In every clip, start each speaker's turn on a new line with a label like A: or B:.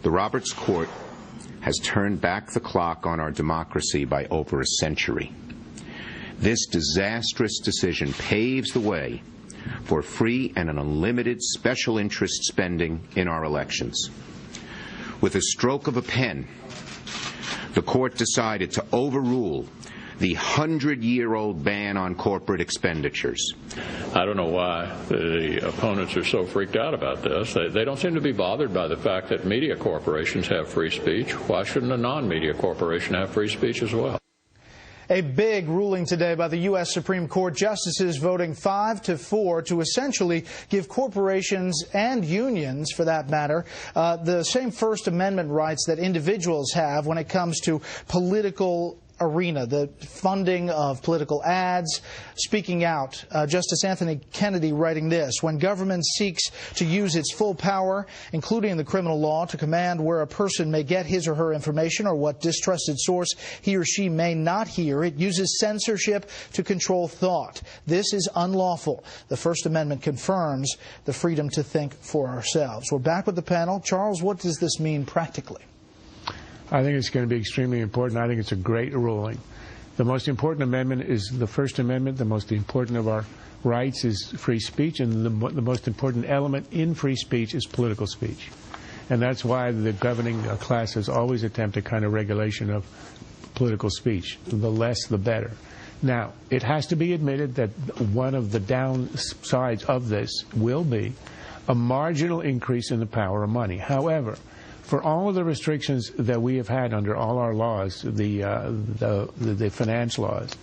A: The Roberts Court has turned back the clock on our democracy by over a century. This disastrous decision paves the way for free and unlimited special interest spending in our elections. With a stroke of a pen, the court decided to overrule the 100-year-old ban on corporate expenditures.
B: I don't know why the opponents are so freaked out about this. They don't seem to be bothered by the fact that media corporations have free speech. Why shouldn't a non-media corporation have free speech as well?
C: A big ruling today by the U.S. Supreme Court justices voting 5-4 to essentially give corporations and unions, for that matter, the same First Amendment rights that individuals have when it comes to political arena, the funding of political ads, speaking out. Justice Anthony Kennedy writing this: when government seeks to use its full power, including the criminal law, to command where a person may get his or her information or what distrusted source he or she may not hear, it uses censorship to control thought. This is unlawful. The First Amendment confirms the freedom to think for ourselves. We're back with the panel. Charles, what does this mean practically?
D: I think it's going to be extremely important. I think it's a great ruling. The most important amendment is the First Amendment. The most important of our rights is free speech, and the most important element in free speech is political speech. And that's why the governing class has always attempted kind of regulation of political speech. The less, the better. Now, it has to be admitted that one of the downsides of this will be a marginal increase in the power of money. However, for all of the restrictions that we have had under all our laws, the finance laws,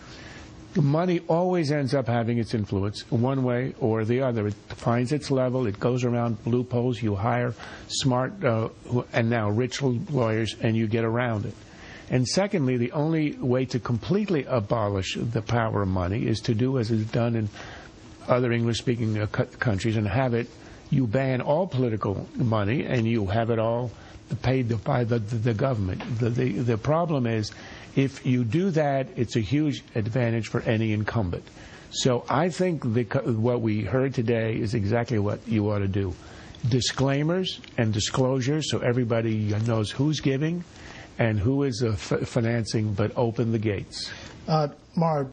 D: money always ends up having its influence one way or the other. It finds its level. It goes around loopholes. You hire smart and now rich lawyers, and you get around it. And secondly, the only way to completely abolish the power of money is to do as is done in other English-speaking countries and have it, you ban all political money and you have it all paid by the government. The problem is, if you do that, it's a huge advantage for any incumbent. So I think what we heard today is exactly what you ought to do. Disclaimers and disclosures so everybody knows who's giving and who is financing, but open the gates.
C: Mara,